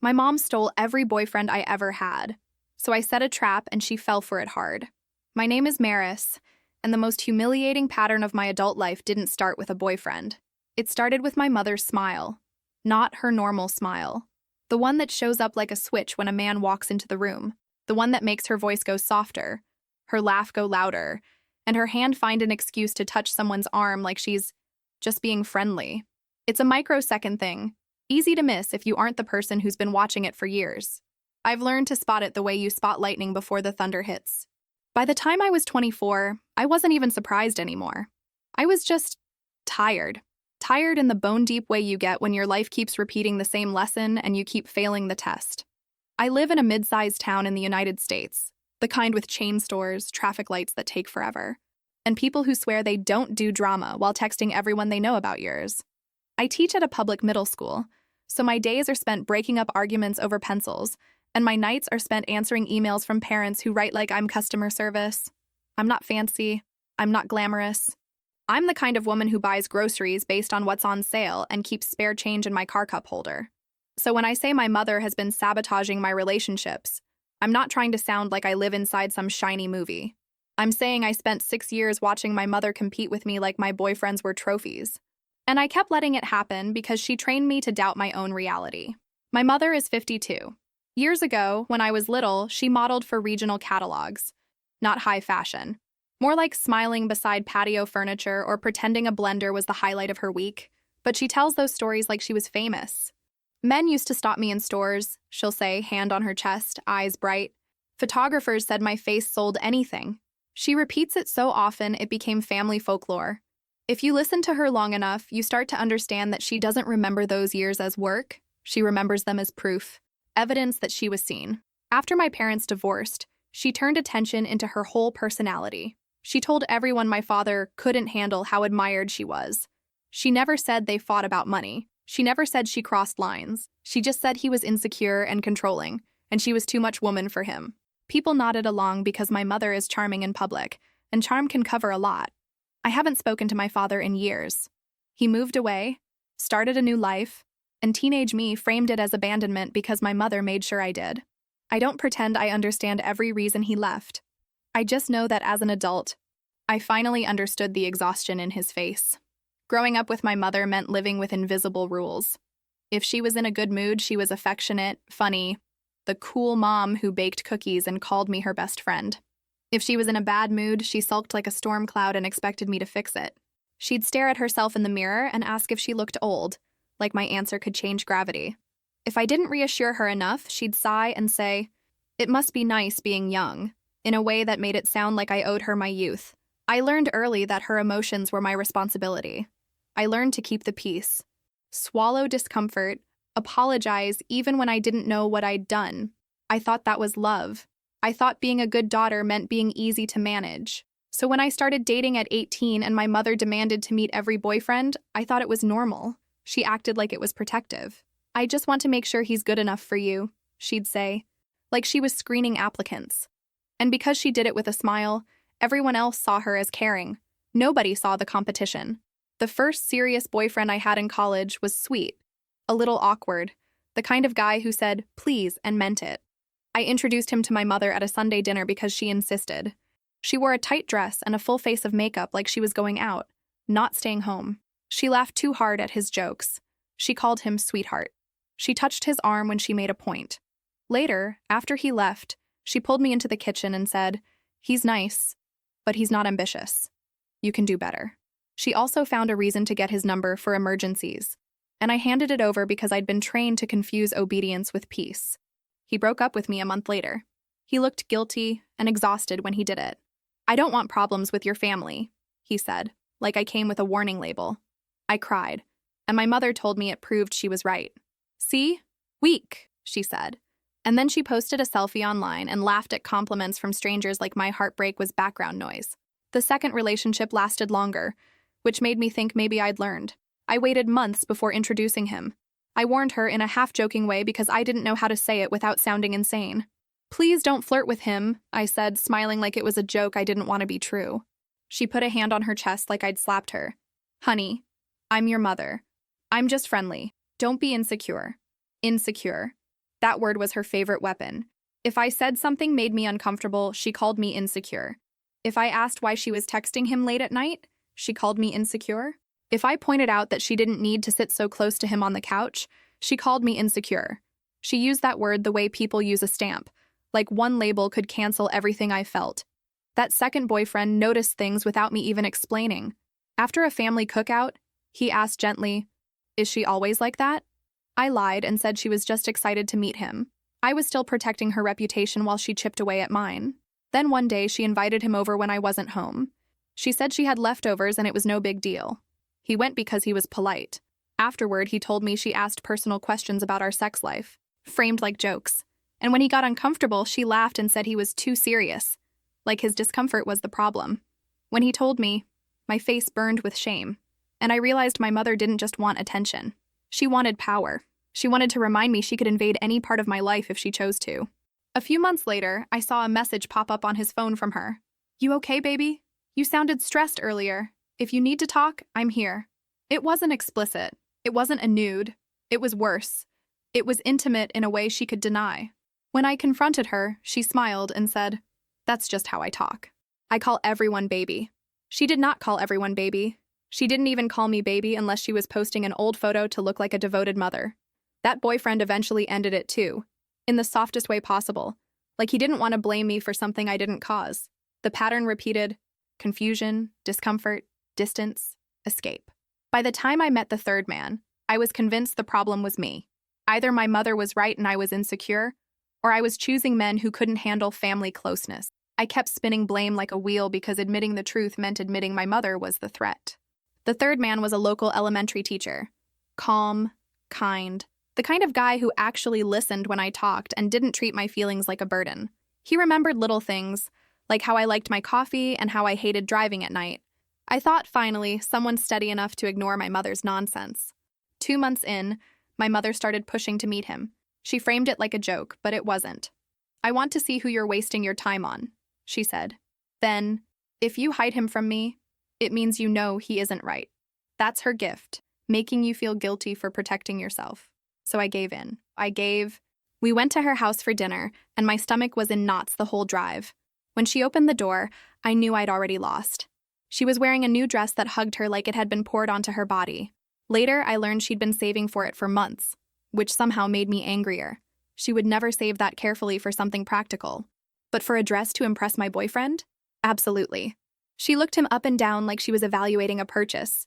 My mom stole every boyfriend I ever had, so I set a trap and she fell for it hard. My name is Maris, and the most humiliating pattern of my adult life didn't start with a boyfriend. It started with my mother's smile, not her normal smile. The one that shows up like a switch when a man walks into the room, the one that makes her voice go softer, her laugh go louder, and her hand find an excuse to touch someone's arm like she's just being friendly. It's a microsecond thing, easy to miss if you aren't the person who's been watching it for years. I've learned to spot it the way you spot lightning before the thunder hits. By the time I was 24, I wasn't even surprised anymore. I was just tired. Tired in the bone-deep way you get when your life keeps repeating the same lesson and you keep failing the test. I live in a mid-sized town in the United States, the kind with chain stores, traffic lights that take forever, and people who swear they don't do drama while texting everyone they know about yours. I teach at a public middle school, so my days are spent breaking up arguments over pencils, and my nights are spent answering emails from parents who write like I'm customer service. I'm not fancy. I'm not glamorous. I'm the kind of woman who buys groceries based on what's on sale and keeps spare change in my car cup holder. So when I say my mother has been sabotaging my relationships, I'm not trying to sound like I live inside some shiny movie. I'm saying I spent 6 years watching my mother compete with me like my boyfriends were trophies. And I kept letting it happen because she trained me to doubt my own reality. My mother is 52. Years ago, when I was little, she modeled for regional catalogs. Not high fashion. More like smiling beside patio furniture or pretending a blender was the highlight of her week. But she tells those stories like she was famous. Men used to stop me in stores, she'll say, hand on her chest, eyes bright. Photographers said my face sold anything. She repeats it so often it became family folklore. If you listen to her long enough, you start to understand that she doesn't remember those years as work. She remembers them as proof, evidence that she was seen. After my parents divorced, she turned attention into her whole personality. She told everyone my father couldn't handle how admired she was. She never said they fought about money. She never said she crossed lines. She just said he was insecure and controlling, and she was too much woman for him. People nodded along because my mother is charming in public, and charm can cover a lot. I haven't spoken to my father in years. He moved away, started a new life, and teenage me framed it as abandonment because my mother made sure I did. I don't pretend I understand every reason he left. I just know that as an adult, I finally understood the exhaustion in his face. Growing up with my mother meant living with invisible rules. If she was in a good mood, she was affectionate, funny, the cool mom who baked cookies and called me her best friend. If she was in a bad mood, she sulked like a storm cloud and expected me to fix it. She'd stare at herself in the mirror and ask if she looked old, like my answer could change gravity. If I didn't reassure her enough, she'd sigh and say, "It must be nice being young," in a way that made it sound like I owed her my youth. I learned early that her emotions were my responsibility. I learned to keep the peace, swallow discomfort, apologize even when I didn't know what I'd done. I thought that was love. I thought being a good daughter meant being easy to manage. So when I started dating at 18 and my mother demanded to meet every boyfriend, I thought it was normal. She acted like it was protective. "I just want to make sure he's good enough for you," she'd say, like she was screening applicants. And because she did it with a smile, everyone else saw her as caring. Nobody saw the competition. The first serious boyfriend I had in college was sweet, a little awkward, the kind of guy who said, "please," and meant it. I introduced him to my mother at a Sunday dinner because she insisted. She wore a tight dress and a full face of makeup like she was going out, not staying home. She laughed too hard at his jokes. She called him sweetheart. She touched his arm when she made a point. Later, after he left, she pulled me into the kitchen and said, "He's nice, but he's not ambitious. You can do better." She also found a reason to get his number for emergencies, and I handed it over because I'd been trained to confuse obedience with peace. He broke up with me a month later. He looked guilty and exhausted when he did it. "I don't want problems with your family," he said, like I came with a warning label. I cried, and my mother told me it proved she was right. "See? Weak," she said. And then she posted a selfie online and laughed at compliments from strangers like my heartbreak was background noise. The second relationship lasted longer, which made me think maybe I'd learned. I waited months before introducing him. I warned her in a half-joking way because I didn't know how to say it without sounding insane. "Please don't flirt with him," I said, smiling like it was a joke I didn't want to be true. She put a hand on her chest like I'd slapped her. "Honey, I'm your mother. I'm just friendly. Don't be insecure." Insecure. That word was her favorite weapon. If I said something made me uncomfortable, she called me insecure. If I asked why she was texting him late at night, she called me insecure. If I pointed out that she didn't need to sit so close to him on the couch, she called me insecure. She used that word the way people use a stamp, like one label could cancel everything I felt. That second boyfriend noticed things without me even explaining. After a family cookout, he asked gently, "Is she always like that?" I lied and said she was just excited to meet him. I was still protecting her reputation while she chipped away at mine. Then one day she invited him over when I wasn't home. She said she had leftovers and it was no big deal. He went because he was polite. Afterward, he told me she asked personal questions about our sex life, framed like jokes. And when he got uncomfortable, she laughed and said he was too serious, like his discomfort was the problem. When he told me, my face burned with shame, and I realized my mother didn't just want attention. She wanted power. She wanted to remind me she could invade any part of my life if she chose to. A few months later, I saw a message pop up on his phone from her. "You okay, baby? You sounded stressed earlier. If you need to talk, I'm here." It wasn't explicit. It wasn't a nude. It was worse. It was intimate in a way she could deny. When I confronted her, she smiled and said, "That's just how I talk. I call everyone baby." She did not call everyone baby. She didn't even call me baby unless she was posting an old photo to look like a devoted mother. That boyfriend eventually ended it too, in the softest way possible, like he didn't want to blame me for something I didn't cause. The pattern repeated: confusion, discomfort, distance, escape. By the time I met the third man, I was convinced the problem was me. Either my mother was right and I was insecure, or I was choosing men who couldn't handle family closeness. I kept spinning blame like a wheel because admitting the truth meant admitting my mother was the threat. The third man was a local elementary teacher. Calm, kind, the kind of guy who actually listened when I talked and didn't treat my feelings like a burden. He remembered little things, like how I liked my coffee and how I hated driving at night. I thought, finally, someone steady enough to ignore my mother's nonsense. 2 months in, my mother started pushing to meet him. She framed it like a joke, but it wasn't. "I want to see who you're wasting your time on," she said. Then, "If you hide him from me, it means you know he isn't right." That's her gift, making you feel guilty for protecting yourself. So I gave in. We went to her house for dinner, and my stomach was in knots the whole drive. When she opened the door, I knew I'd already lost. She was wearing a new dress that hugged her like it had been poured onto her body. Later, I learned she'd been saving for it for months, which somehow made me angrier. She would never save that carefully for something practical. But for a dress to impress my boyfriend? Absolutely. She looked him up and down like she was evaluating a purchase.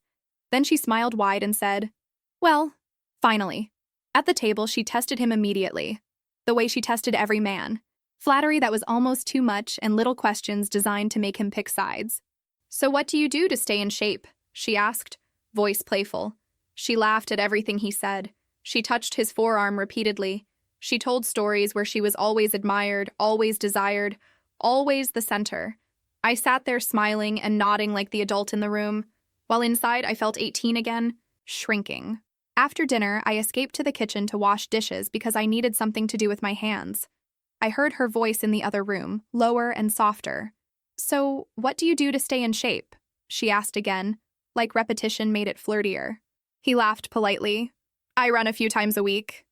Then she smiled wide and said, "Well, finally." At the table, she tested him immediately, the way she tested every man. Flattery that was almost too much and little questions designed to make him pick sides. "So what do you do to stay in shape?" she asked, voice playful. She laughed at everything he said. She touched his forearm repeatedly. She told stories where she was always admired, always desired, always the center. I sat there smiling and nodding like the adult in the room, while inside I felt 18 again, shrinking. After dinner, I escaped to the kitchen to wash dishes because I needed something to do with my hands. I heard her voice in the other room, lower and softer. "So, what do you do to stay in shape?" she asked again, like repetition made it flirtier. He laughed politely. "I run a few times a week."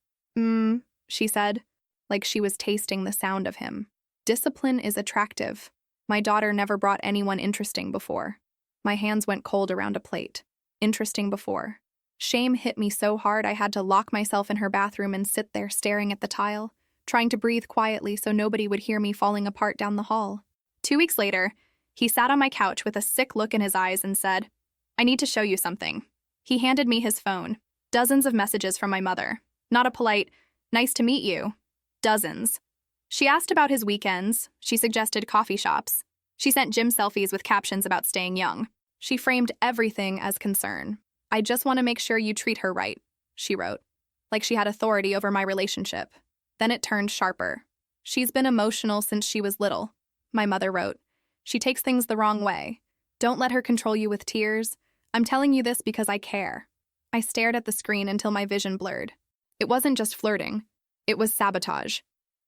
She said, like she was tasting the sound of him. Discipline is attractive. My daughter never brought anyone interesting before. My hands went cold around a plate. Interesting before. Shame hit me so hard I had to lock myself in her bathroom and sit there staring at the tile, trying to breathe quietly so nobody would hear me falling apart down the hall. 2 weeks later, he sat on my couch with a sick look in his eyes and said, "I need to show you something." He handed me his phone. Dozens of messages from my mother. Not a polite, "Nice to meet you." Dozens. She asked about his weekends. She suggested coffee shops. She sent gym selfies with captions about staying young. She framed everything as concern. "I just want to make sure you treat her right," she wrote, like she had authority over my relationship. Then it turned sharper. "She's been emotional since she was little," my mother wrote. "She takes things the wrong way. Don't let her control you with tears. I'm telling you this because I care." I stared at the screen until my vision blurred. It wasn't just flirting. It was sabotage.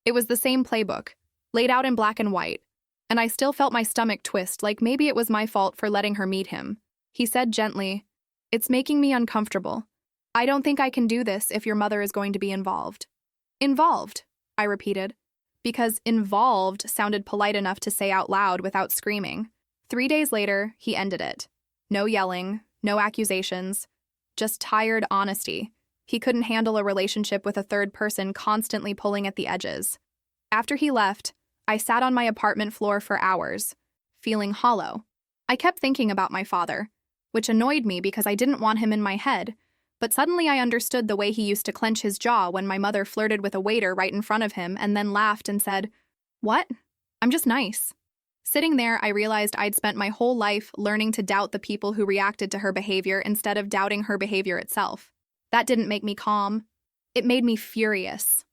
It was the same playbook, laid out in black and white, and I still felt my stomach twist like maybe it was my fault for letting her meet him. He said gently, "It's making me uncomfortable. I don't think I can do this if your mother is going to be involved." Involved, I repeated, because involved sounded polite enough to say out loud without screaming. 3 days later, he ended it. No yelling, no accusations, just tired honesty. He couldn't handle a relationship with a third person constantly pulling at the edges. After he left, I sat on my apartment floor for hours, feeling hollow. I kept thinking about my father, which annoyed me because I didn't want him in my head, but suddenly I understood the way he used to clench his jaw when my mother flirted with a waiter right in front of him and then laughed and said, "What? I'm just nice." Sitting there, I realized I'd spent my whole life learning to doubt the people who reacted to her behavior instead of doubting her behavior itself. That didn't make me calm. It made me furious.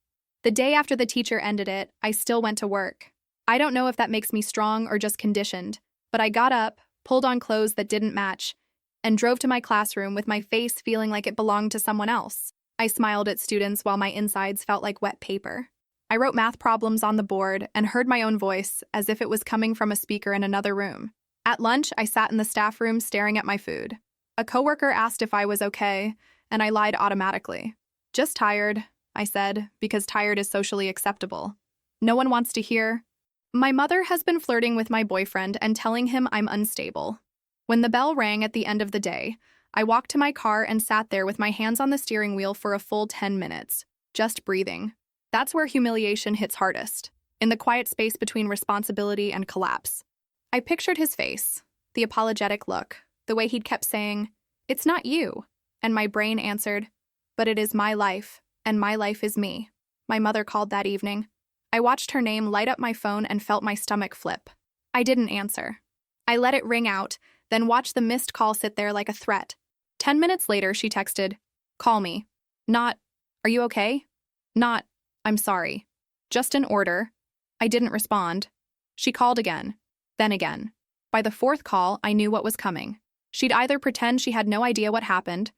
The day after the teacher ended it, I still went to work. I don't know if that makes me strong or just conditioned, but I got up, pulled on clothes that didn't match, and drove to my classroom with my face feeling like it belonged to someone else. I smiled at students while my insides felt like wet paper. I wrote math problems on the board and heard my own voice as if it was coming from a speaker in another room. At lunch, I sat in the staff room staring at my food. A coworker asked if I was okay, and I lied automatically. "Just tired," I said, because tired is socially acceptable. No one wants to hear, "My mother has been flirting with my boyfriend and telling him I'm unstable." When the bell rang at the end of the day, I walked to my car and sat there with my hands on the steering wheel for a full 10 minutes, just breathing. That's where humiliation hits hardest, in the quiet space between responsibility and collapse. I pictured his face, the apologetic look, the way he'd kept saying, "It's not you," and my brain answered, "But it is my life, and my life is me." My mother called that evening. I watched her name light up my phone and felt my stomach flip. I didn't answer. I let it ring out, then watched the missed call sit there like a threat. 10 minutes later, she texted, "Call me." Not, "Are you okay?" Not, "I'm sorry." Just an order. I didn't respond. She called again, then again. By the fourth call, I knew what was coming. She'd either pretend she had no idea what happened,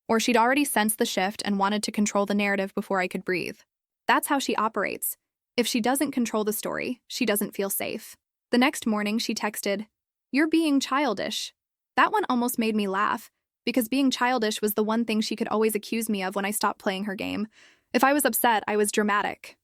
or she'd already sensed the shift and wanted to control the narrative before I could breathe. That's how she operates. If she doesn't control the story, she doesn't feel safe. The next morning, she texted, "You're being childish." That one almost made me laugh, because being childish was the one thing she could always accuse me of when I stopped playing her game. If I was upset, I was dramatic.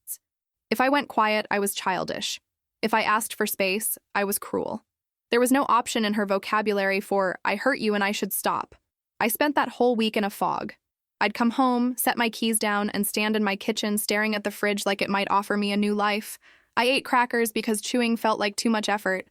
If I went quiet, I was childish. If I asked for space, I was cruel. There was no option in her vocabulary for, "I hurt you and I should stop." I spent that whole week in a fog. I'd come home, set my keys down, and stand in my kitchen staring at the fridge like it might offer me a new life. I ate crackers because chewing felt like too much effort.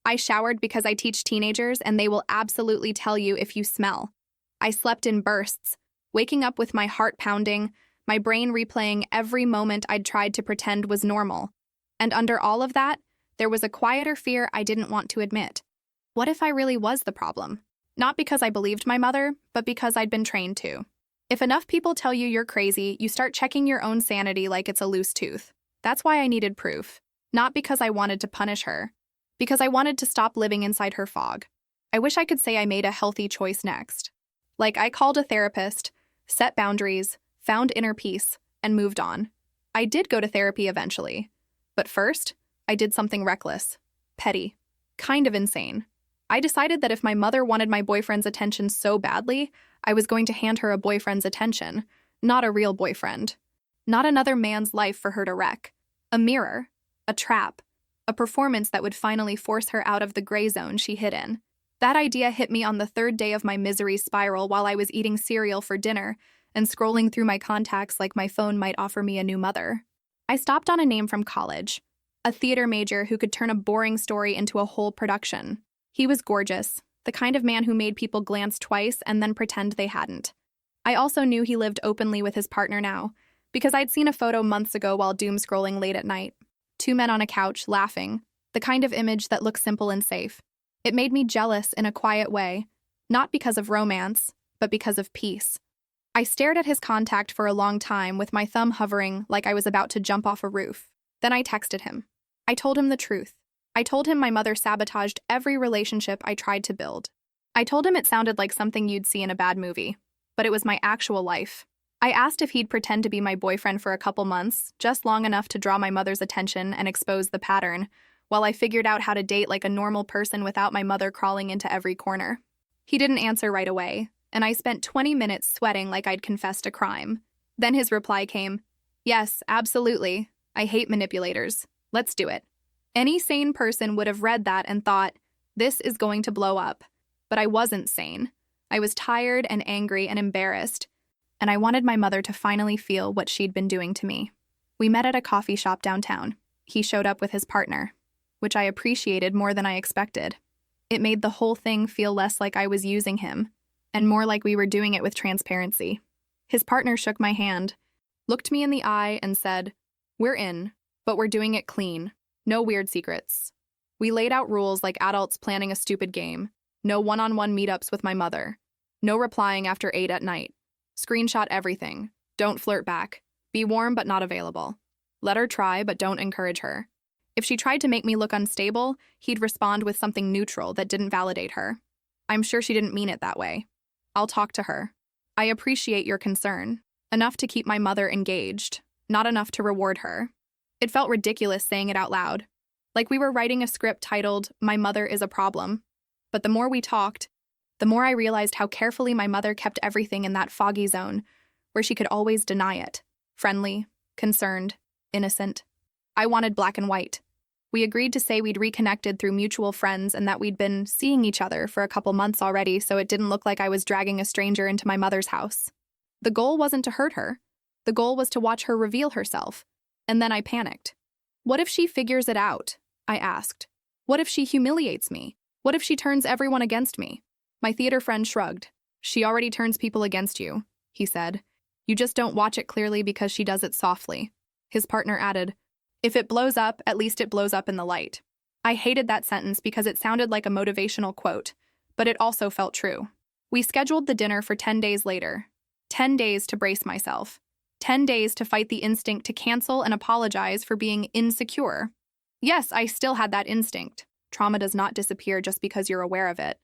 I showered because I teach teenagers and they will absolutely tell you if you smell. I slept in bursts, waking up with my heart pounding, my brain replaying every moment I'd tried to pretend was normal. And under all of that, there was a quieter fear I didn't want to admit. What if I really was the problem? Not because I believed my mother, but because I'd been trained to. If enough people tell you you're crazy, you start checking your own sanity like it's a loose tooth. That's why I needed proof. Not because I wanted to punish her. Because I wanted to stop living inside her fog. I wish I could say I made a healthy choice next. Like I called a therapist, set boundaries, found inner peace, and moved on. I did go to therapy eventually. But first, I did something reckless, petty, kind of insane. I decided that if my mother wanted my boyfriend's attention so badly, I was going to hand her a boyfriend's attention, not a real boyfriend. Not another man's life for her to wreck. A mirror, a trap, a performance that would finally force her out of the gray zone she hid in. That idea hit me on the third day of my misery spiral while I was eating cereal for dinner and scrolling through my contacts like my phone might offer me a new mother. I stopped on a name from college, a theater major who could turn a boring story into a whole production. He was gorgeous, the kind of man who made people glance twice and then pretend they hadn't. I also knew he lived openly with his partner now, because I'd seen a photo months ago while doom scrolling late at night. 2 men on a couch, laughing, the kind of image that looks simple and safe. It made me jealous in a quiet way, not because of romance, but because of peace. I stared at his contact for a long time with my thumb hovering like I was about to jump off a roof. Then I texted him. I told him the truth. I told him my mother sabotaged every relationship I tried to build. I told him it sounded like something you'd see in a bad movie, but it was my actual life. I asked if he'd pretend to be my boyfriend for a couple months, just long enough to draw my mother's attention and expose the pattern, while I figured out how to date like a normal person without my mother crawling into every corner. He didn't answer right away, and I spent 20 minutes sweating like I'd confessed a crime. Then his reply came, Yes, absolutely. I hate manipulators. Let's do it. Any sane person would have read that and thought, this is going to blow up. But I wasn't sane. I was tired and angry and embarrassed, and I wanted my mother to finally feel what she'd been doing to me. We met at a coffee shop downtown. He showed up with his partner, which I appreciated more than I expected. It made the whole thing feel less like I was using him, and more like we were doing it with transparency. His partner shook my hand, looked me in the eye, and said, "We're in, but we're doing it clean. No weird secrets." We laid out rules like adults planning a stupid game. No one-on-one meetups with my mother. No replying after 8 at night. Screenshot everything. Don't flirt back. Be warm but not available. Let her try, but don't encourage her. If she tried to make me look unstable, he'd respond with something neutral that didn't validate her. I'm sure she didn't mean it that way. I'll talk to her. I appreciate your concern. Enough to keep my mother engaged, not enough to reward her. It felt ridiculous saying it out loud. Like we were writing a script titled, "My Mother is a Problem." But the more we talked, the more I realized how carefully my mother kept everything in that foggy zone, where she could always deny it. Friendly, concerned, innocent. I wanted black and white. We agreed to say we'd reconnected through mutual friends and that we'd been seeing each other for a couple months already, so it didn't look like I was dragging a stranger into my mother's house. The goal wasn't to hurt her. The goal was to watch her reveal herself. And then I panicked. What if she figures it out? I asked. What if she humiliates me? What if she turns everyone against me? My theater friend shrugged. She already turns people against you, he said. You just don't watch it clearly because she does it softly. His partner added, if it blows up, at least it blows up in the light. I hated that sentence because it sounded like a motivational quote, but it also felt true. We scheduled the dinner for 10 days later. 10 days to brace myself. 10 days to fight the instinct to cancel and apologize for being insecure. Yes, I still had that instinct. Trauma does not disappear just because you're aware of it.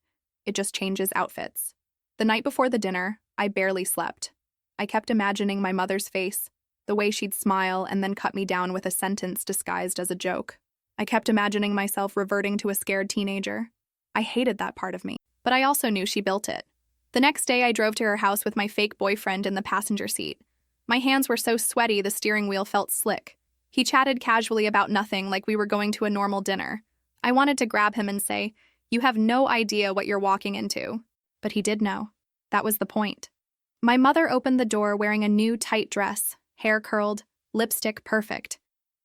It just changes outfits. The night before the dinner, I barely slept. I kept imagining my mother's face, the way she'd smile and then cut me down with a sentence disguised as a joke. I kept imagining myself reverting to a scared teenager. I hated that part of me, but I also knew she built it. The next day, I drove to her house with my fake boyfriend in the passenger seat. My hands were so sweaty the steering wheel felt slick. He chatted casually about nothing like we were going to a normal dinner. I wanted to grab him and say, "You have no idea what you're walking into." But he did know. That was the point. My mother opened the door wearing a new tight dress, hair curled, lipstick perfect.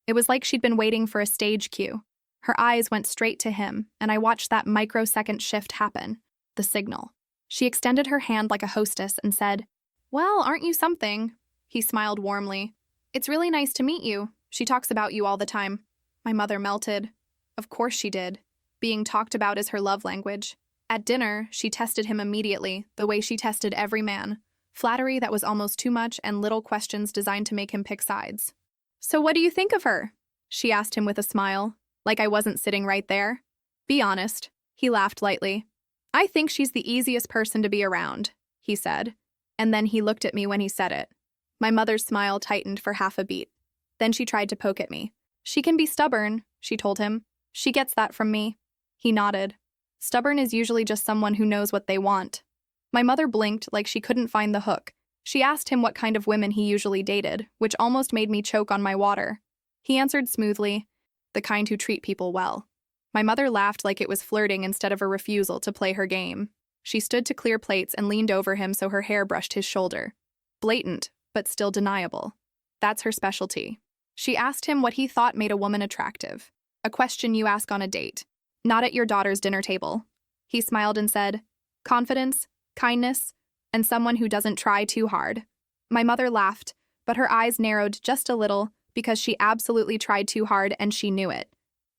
It was like she'd been waiting for a stage cue. Her eyes went straight to him, and I watched that microsecond shift happen, the signal. She extended her hand like a hostess and said, "Well, aren't you something?" He smiled warmly. "It's really nice to meet you. She talks about you all the time." My mother melted. Of course she did. Being talked about is her love language. At dinner, she tested him immediately, the way she tested every man. Flattery that was almost too much and little questions designed to make him pick sides. "So what do you think of her?" she asked him with a smile, like I wasn't sitting right there. "Be honest." He laughed lightly. "I think she's the easiest person to be around," he said. And then he looked at me when he said it. My mother's smile tightened for half a beat. Then she tried to poke at me. "She can be stubborn," she told him. "She gets that from me." He nodded. Stubborn is usually just someone who knows what they want. My mother blinked like she couldn't find the hook. She asked him what kind of women he usually dated, which almost made me choke on my water. He answered smoothly, "The kind who treat people well." My mother laughed like it was flirting instead of a refusal to play her game. She stood to clear plates and leaned over him so her hair brushed his shoulder. Blatant, but still deniable. That's her specialty. She asked him what he thought made a woman attractive. A question you ask on a date, not at your daughter's dinner table. He smiled and said, "Confidence, kindness, and someone who doesn't try too hard." My mother laughed, but her eyes narrowed just a little because she absolutely tried too hard and she knew it.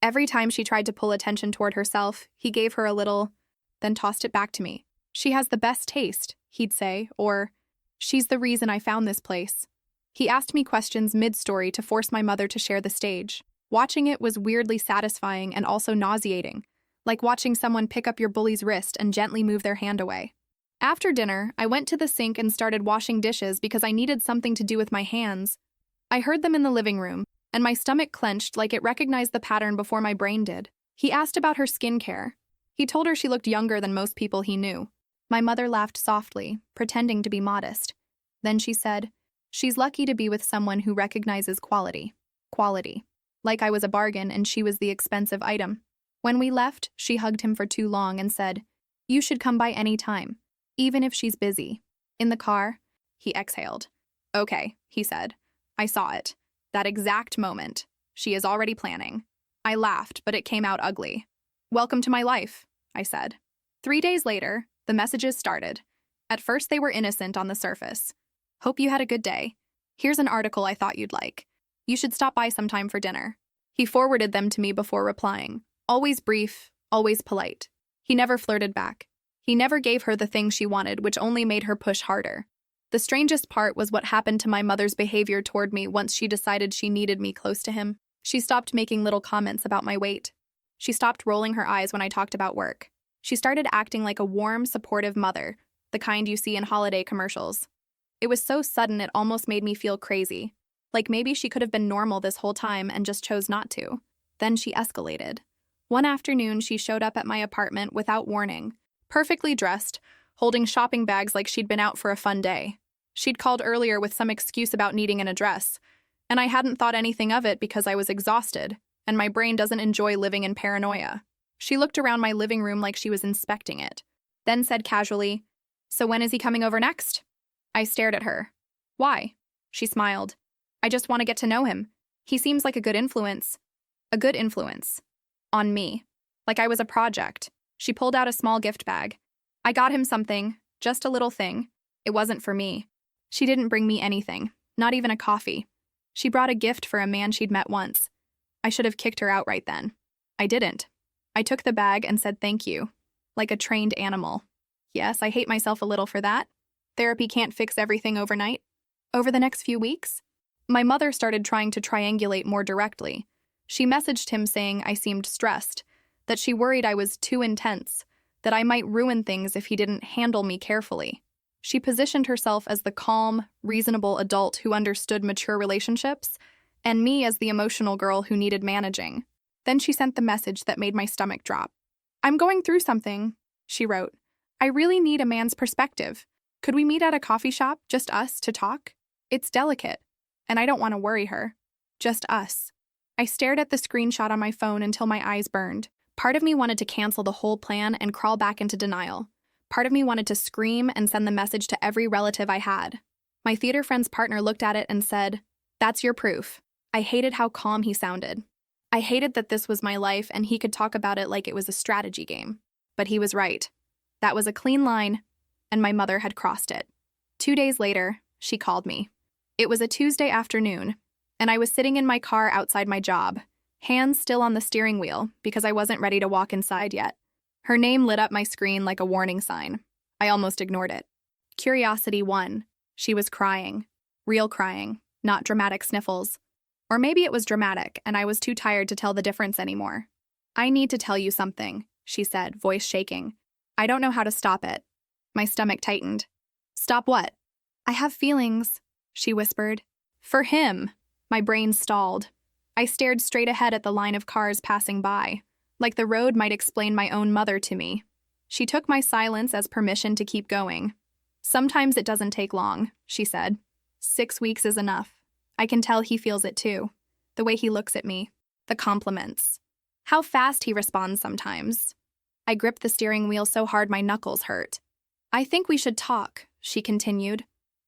Every time she tried to pull attention toward herself, he gave her a little, then tossed it back to me. "She has the best taste," he'd say, or, "She's the reason I found this place." He asked me questions mid-story to force my mother to share the stage. Watching it was weirdly satisfying and also nauseating, like watching someone pick up your bully's wrist and gently move their hand away. After dinner, I went to the sink and started washing dishes because I needed something to do with my hands. I heard them in the living room, and my stomach clenched like it recognized the pattern before my brain did. He asked about her skincare. He told her she looked younger than most people he knew. My mother laughed softly, pretending to be modest. Then she said, She's lucky to be with someone who recognizes quality. Quality. Like I was a bargain and she was the expensive item. When we left, she hugged him for too long and said, "You should come by any time, even if she's busy." In the car, he exhaled. "Okay," he said. "I saw it. That exact moment. She is already planning." I laughed, but it came out ugly. "Welcome to my life," I said. 3 days later, the messages started. At first, they were innocent on the surface. "Hope you had a good day. Here's an article I thought you'd like. You should stop by sometime for dinner." He forwarded them to me before replying. Always brief, always polite. He never flirted back. He never gave her the thing she wanted, which only made her push harder. The strangest part was what happened to my mother's behavior toward me once she decided she needed me close to him. She stopped making little comments about my weight. She stopped rolling her eyes when I talked about work. She started acting like a warm, supportive mother, the kind you see in holiday commercials. It was so sudden it almost made me feel crazy. Like maybe she could have been normal this whole time and just chose not to. Then she escalated. One afternoon, she showed up at my apartment without warning, perfectly dressed, holding shopping bags like she'd been out for a fun day. She'd called earlier with some excuse about needing an address, and I hadn't thought anything of it because I was exhausted, and my brain doesn't enjoy living in paranoia. She looked around my living room like she was inspecting it, then said casually, "So when is he coming over next?" I stared at her. "Why?" She smiled. "I just want to get to know him. He seems like a good influence." A good influence. On me. Like I was a project. She pulled out a small gift bag. "I got him something, just a little thing. It wasn't for me." She didn't bring me anything, not even a coffee. She brought a gift for a man she'd met once. I should have kicked her out right then. I didn't. I took the bag and said thank you, like a trained animal. Yes, I hate myself a little for that. Therapy can't fix everything overnight. Over the next few weeks, my mother started trying to triangulate more directly. She messaged him saying I seemed stressed, that she worried I was too intense, that I might ruin things if he didn't handle me carefully. She positioned herself as the calm, reasonable adult who understood mature relationships, and me as the emotional girl who needed managing. Then she sent the message that made my stomach drop. "I'm going through something," she wrote. "I really need a man's perspective. Could we meet at a coffee shop, just us, to talk? It's delicate, and I don't want to worry her. Just us." I stared at the screenshot on my phone until my eyes burned. Part of me wanted to cancel the whole plan and crawl back into denial. Part of me wanted to scream and send the message to every relative I had. My theater friend's partner looked at it and said, "That's your proof." I hated how calm he sounded. I hated that this was my life and he could talk about it like it was a strategy game. But he was right. That was a clean line, and my mother had crossed it. 2 days later, she called me. It was a Tuesday afternoon, and I was sitting in my car outside my job, hands still on the steering wheel because I wasn't ready to walk inside yet. Her name lit up my screen like a warning sign. I almost ignored it. Curiosity won. She was crying. Real crying, not dramatic sniffles. Or maybe it was dramatic, and I was too tired to tell the difference anymore. "I need to tell you something," she said, voice shaking. "I don't know how to stop it." My stomach tightened. "Stop what?" "I have feelings," she whispered. "For him." My brain stalled. I stared straight ahead at the line of cars passing by, like the road might explain my own mother to me. She took my silence as permission to keep going. "Sometimes it doesn't take long," she said. 6 weeks is enough. I can tell he feels it too. The way he looks at me. The compliments. How fast he responds sometimes. I gripped the steering wheel so hard my knuckles hurt. "I think we should talk," she continued.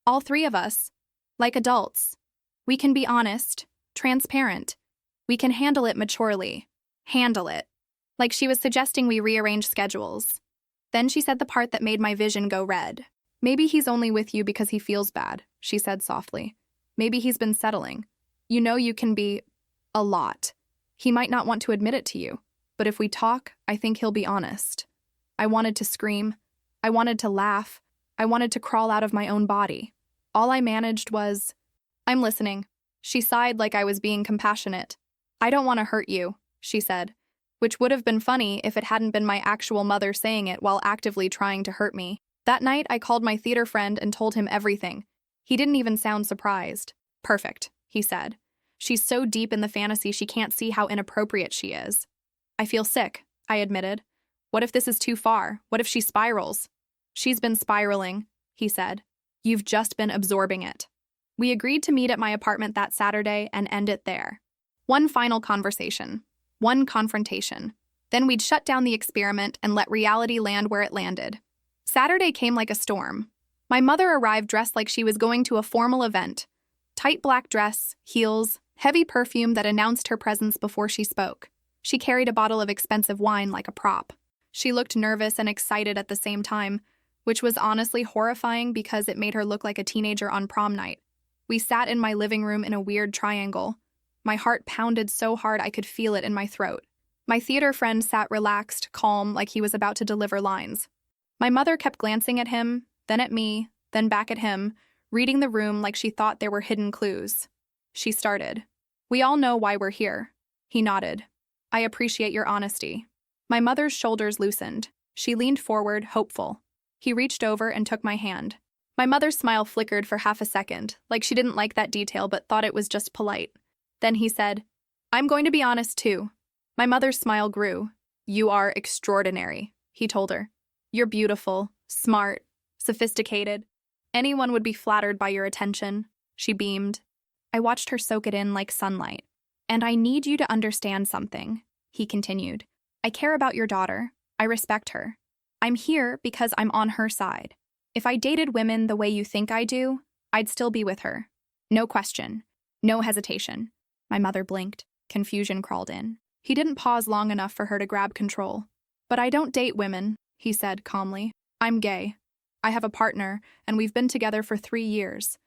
"All three of us. Like adults. We can be honest, transparent. We can handle it maturely. Handle it." Like she was suggesting we rearrange schedules. Then she said the part that made my vision go red. "Maybe he's only with you because he feels bad," she said softly. "Maybe he's been settling. You know you can be a lot. He might not want to admit it to you, but if we talk, I think he'll be honest." I wanted to scream. I wanted to laugh. I wanted to crawl out of my own body. All I managed was, "I'm listening." She sighed like I was being compassionate. "I don't want to hurt you," she said, which would have been funny if it hadn't been my actual mother saying it while actively trying to hurt me. That night, I called my theater friend and told him everything. He didn't even sound surprised. "Perfect," he said. "She's so deep in the fantasy she can't see how inappropriate she is." "I feel sick," I admitted. "What if this is too far? What if she spirals?" "She's been spiraling," he said. "You've just been absorbing it." We agreed to meet at my apartment that Saturday and end it there. One final conversation. One confrontation. Then we'd shut down the experiment and let reality land where it landed. Saturday came like a storm. My mother arrived dressed like she was going to a formal event. Tight black dress, heels, heavy perfume that announced her presence before she spoke. She carried a bottle of expensive wine like a prop. She looked nervous and excited at the same time, which was honestly horrifying because it made her look like a teenager on prom night. We sat in my living room in a weird triangle. My heart pounded so hard I could feel it in my throat. My theater friend sat relaxed, calm, like he was about to deliver lines. My mother kept glancing at him, then at me, then back at him, reading the room like she thought there were hidden clues. She started. "We all know why we're here." He nodded. "I appreciate your honesty." My mother's shoulders loosened. She leaned forward, hopeful. He reached over and took my hand. My mother's smile flickered for half a second, like she didn't like that detail but thought it was just polite. Then he said, "I'm going to be honest too." My mother's smile grew. "You are extraordinary," he told her. "You're beautiful, smart, sophisticated. Anyone would be flattered by your attention." She beamed. I watched her soak it in like sunlight. "And I need you to understand something," he continued. "I care about your daughter. I respect her. I'm here because I'm on her side. If I dated women the way you think I do, I'd still be with her. No question. No hesitation." My mother blinked. Confusion crawled in. He didn't pause long enough for her to grab control. "But I don't date women," he said calmly. "I'm gay. I have a partner, and we've been together for 3 years.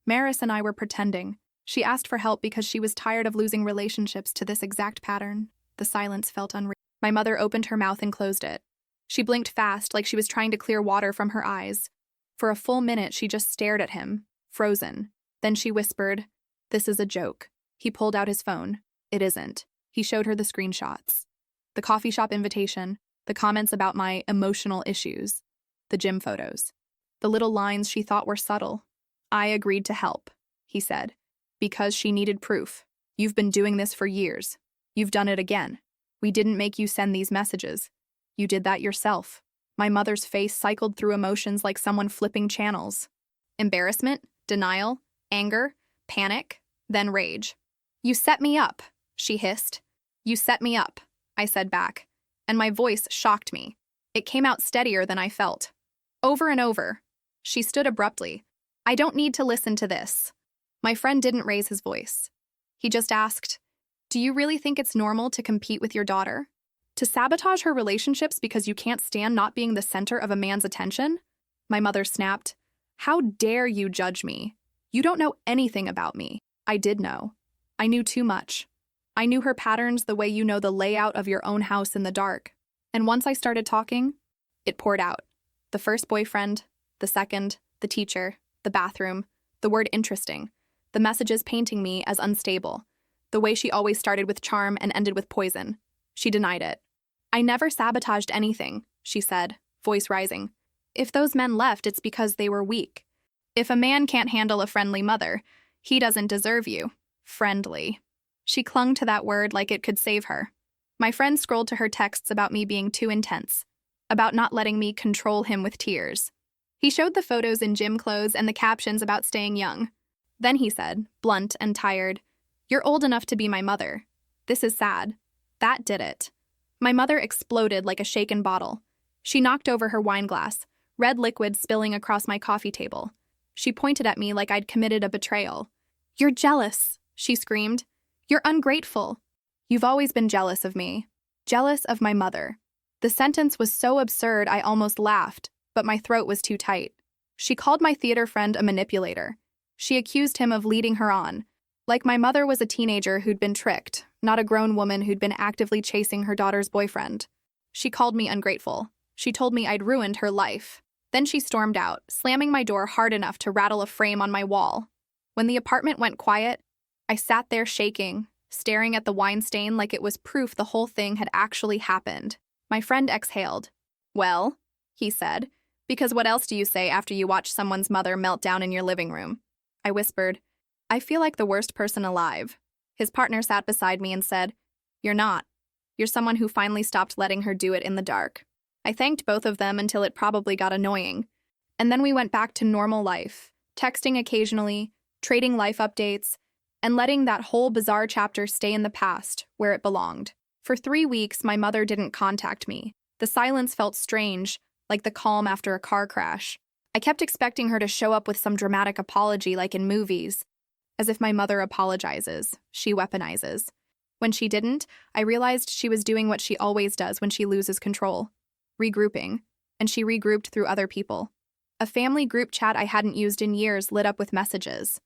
Maris and I were pretending. She asked for help because she was tired of losing relationships to this exact pattern." The silence felt unreal. My mother opened her mouth and closed it. She blinked fast, like she was trying to clear water from her eyes. For a full minute, she just stared at him, frozen. Then she whispered, "This is a joke." He pulled out his phone. "It isn't." He showed her the screenshots. The coffee shop invitation, the comments about my emotional issues, the gym photos, the little lines she thought were subtle. "I agreed to help," he said, "because she needed proof. You've been doing this for years. You've done it again. We didn't make you send these messages. You did that yourself." My mother's face cycled through emotions like someone flipping channels. Embarrassment, denial, anger, panic, then rage. "You set me up," she hissed. "You set me up," I said back, and my voice shocked me. It came out steadier than I felt. Over and over. She stood abruptly. "I don't need to listen to this." My friend didn't raise his voice. He just asked, "Do you really think it's normal to compete with your daughter? To sabotage her relationships because you can't stand not being the center of a man's attention?" My mother snapped, "How dare you judge me? You don't know anything about me." I did know. I knew too much. I knew her patterns the way you know the layout of your own house in the dark. And once I started talking, it poured out. The first boyfriend, the second, the teacher, the bathroom, the word interesting, the messages painting me as unstable, the way she always started with charm and ended with poison. She denied it. "I never sabotaged anything," she said, voice rising. "If those men left, it's because they were weak. If a man can't handle a friendly mother, he doesn't deserve you. Friendly." She clung to that word like it could save her. My friend scrolled to her texts about me being too intense, about not letting me control him with tears. He showed the photos in gym clothes and the captions about staying young. Then he said, blunt and tired, "You're old enough to be my mother. This is sad." That did it. My mother exploded like a shaken bottle. She knocked over her wine glass, red liquid spilling across my coffee table. She pointed at me like I'd committed a betrayal. "You're jealous," she screamed. "You're ungrateful. You've always been jealous of me. Jealous of my mother." The sentence was so absurd I almost laughed, but my throat was too tight. She called my theater friend a manipulator. She accused him of leading her on, like my mother was a teenager who'd been tricked, not a grown woman who'd been actively chasing her daughter's boyfriend. She called me ungrateful. She told me I'd ruined her life. Then she stormed out, slamming my door hard enough to rattle a frame on my wall. When the apartment went quiet, I sat there shaking, staring at the wine stain like it was proof the whole thing had actually happened. My friend exhaled. "Well," he said, "because what else do you say after you watch someone's mother melt down in your living room?" I whispered, "I feel like the worst person alive." His partner sat beside me and said, "You're not. You're someone who finally stopped letting her do it in the dark." I thanked both of them until it probably got annoying. And then we went back to normal life, texting occasionally, trading life updates, and letting that whole bizarre chapter stay in the past where it belonged. For 3 weeks, my mother didn't contact me. The silence felt strange, like the calm after a car crash. I kept expecting her to show up with some dramatic apology like in movies. As if my mother apologizes, she weaponizes. When she didn't, I realized she was doing what she always does when she loses control. Regrouping. And she regrouped through other people. A family group chat I hadn't used in years lit up with messages.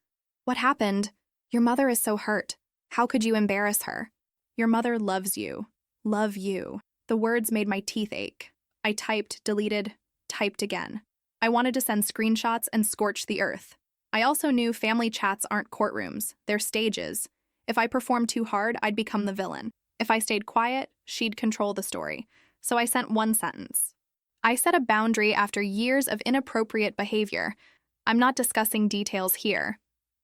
What happened? Your mother is so hurt. How could you embarrass her? Your mother loves you. Love you. The words made my teeth ache. I typed, deleted, typed again. I wanted to send screenshots and scorch the earth. I also knew family chats aren't courtrooms, they're stages. If I performed too hard, I'd become the villain. If I stayed quiet, she'd control the story. So I sent one sentence. I set a boundary after years of inappropriate behavior. I'm not discussing details here.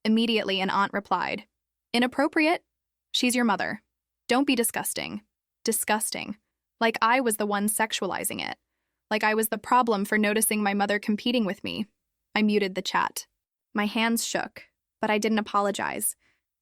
Immediately, an aunt replied, Inappropriate? She's your mother. Don't be disgusting. Disgusting. Like I was the one sexualizing it. Like I was the problem for noticing my mother competing with me. I muted the chat. My hands shook, but I didn't apologize.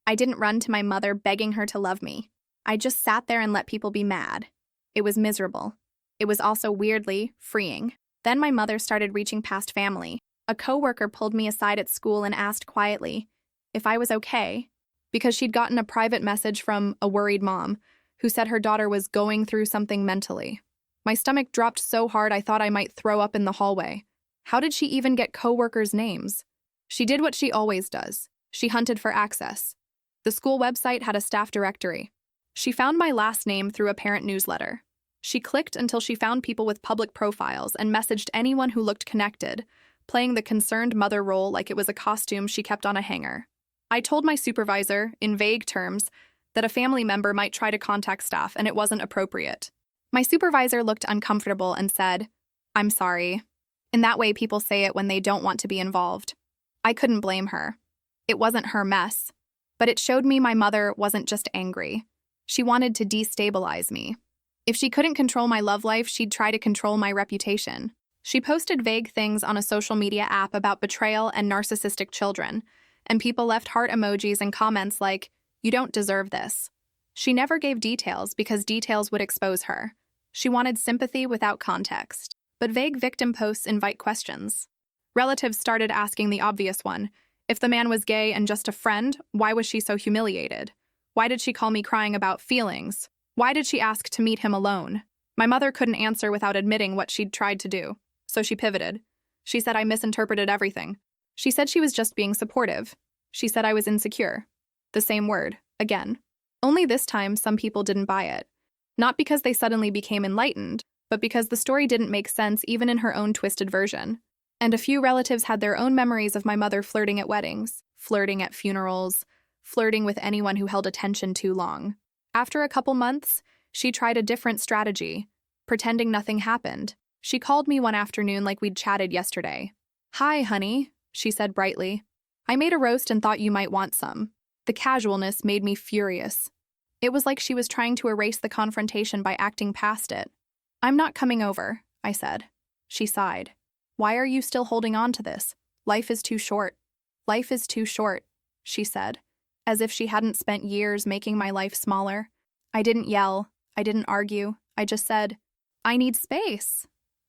I didn't run to my mother begging her to love me. I just sat there and let people be mad. It was miserable. It was also weirdly freeing. Then my mother started reaching past family. A coworker pulled me aside at school and asked quietly if I was okay, because she'd gotten a private message from a worried mom who said her daughter was going through something mentally. My stomach dropped so hard I thought I might throw up in the hallway. How did she even get coworkers' names? She did what she always does. She hunted for access. The school website had a staff directory. She found my last name through a parent newsletter. She clicked until she found people with public profiles and messaged anyone who looked connected, playing the concerned mother role like it was a costume she kept on a hanger. I told my supervisor, in vague terms, that a family member might try to contact staff and it wasn't appropriate. My supervisor looked uncomfortable and said, I'm sorry. In that way, people say it when they don't want to be involved. I couldn't blame her. It wasn't her mess. But it showed me my mother wasn't just angry. She wanted to destabilize me. If she couldn't control my love life, she'd try to control my reputation. She posted vague things on a social media app about betrayal and narcissistic children, and people left heart emojis and comments like, you don't deserve this. She never gave details because details would expose her. She wanted sympathy without context. But vague victim posts invite questions. Relatives started asking the obvious one. If the man was gay and just a friend, why was she so humiliated? Why did she call me crying about feelings? Why did she ask to meet him alone? My mother couldn't answer without admitting what she'd tried to do. So she pivoted. She said I misinterpreted everything. She said she was just being supportive. She said I was insecure. The same word, again. Only this time, some people didn't buy it. Not because they suddenly became enlightened, but because the story didn't make sense even in her own twisted version. And a few relatives had their own memories of my mother flirting at weddings, flirting at funerals, flirting with anyone who held attention too long. After a couple months, she tried a different strategy, pretending nothing happened. She called me one afternoon like we'd chatted yesterday. Hi, honey, she said brightly. I made a roast and thought you might want some. The casualness made me furious. It was like she was trying to erase the confrontation by acting past it. I'm not coming over, I said. She sighed. Why are you still holding on to this? Life is too short. Life is too short, she said, as if she hadn't spent years making my life smaller. I didn't yell. I didn't argue. I just said, I need space,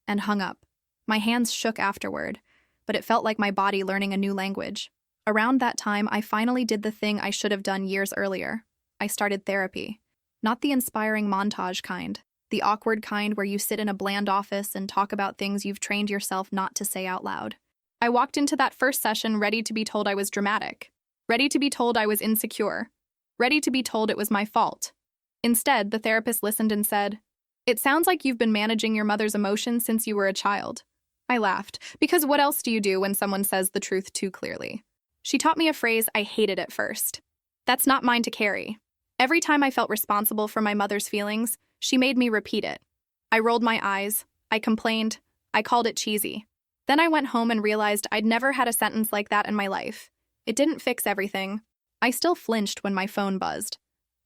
and hung up. My hands shook afterward, but it felt like my body learning a new language. Around that time, I finally did the thing I should have done years earlier. I started therapy. Not the inspiring montage kind. The awkward kind where you sit in a bland office and talk about things you've trained yourself not to say out loud. I walked into that first session ready to be told I was dramatic, ready to be told I was insecure, ready to be told it was my fault. Instead, the therapist listened and said, It sounds like you've been managing your mother's emotions since you were a child. I laughed, because what else do you do when someone says the truth too clearly? She taught me a phrase I hated at first. That's not mine to carry. Every time I felt responsible for my mother's feelings, she made me repeat it. I rolled my eyes. I complained. I called it cheesy. Then I went home and realized I'd never had a sentence like that in my life. It didn't fix everything. I still flinched when my phone buzzed.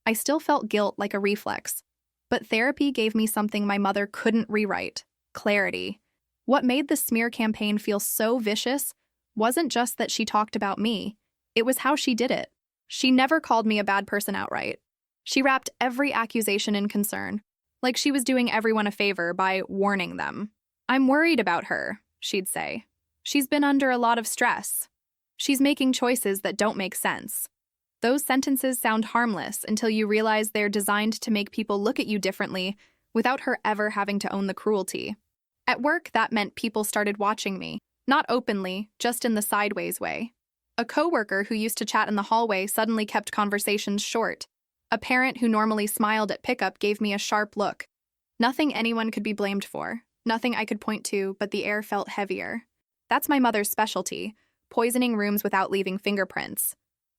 I still felt guilt like a reflex. But therapy gave me something my mother couldn't rewrite: clarity. What made the smear campaign feel so vicious wasn't just that she talked about me. It was how she did it. She never called me a bad person outright. She wrapped every accusation in concern, like she was doing everyone a favor by warning them. "I'm worried about her," she'd say. "She's been under a lot of stress. She's making choices that don't make sense." Those sentences sound harmless until you realize they're designed to make people look at you differently without her ever having to own the cruelty. At work, that meant people started watching me, not openly, just in the sideways way. A coworker who used to chat in the hallway suddenly kept conversations short. A parent who normally smiled at pickup gave me a sharp look. Nothing anyone could be blamed for, nothing I could point to, but the air felt heavier. That's my mother's specialty, poisoning rooms without leaving fingerprints.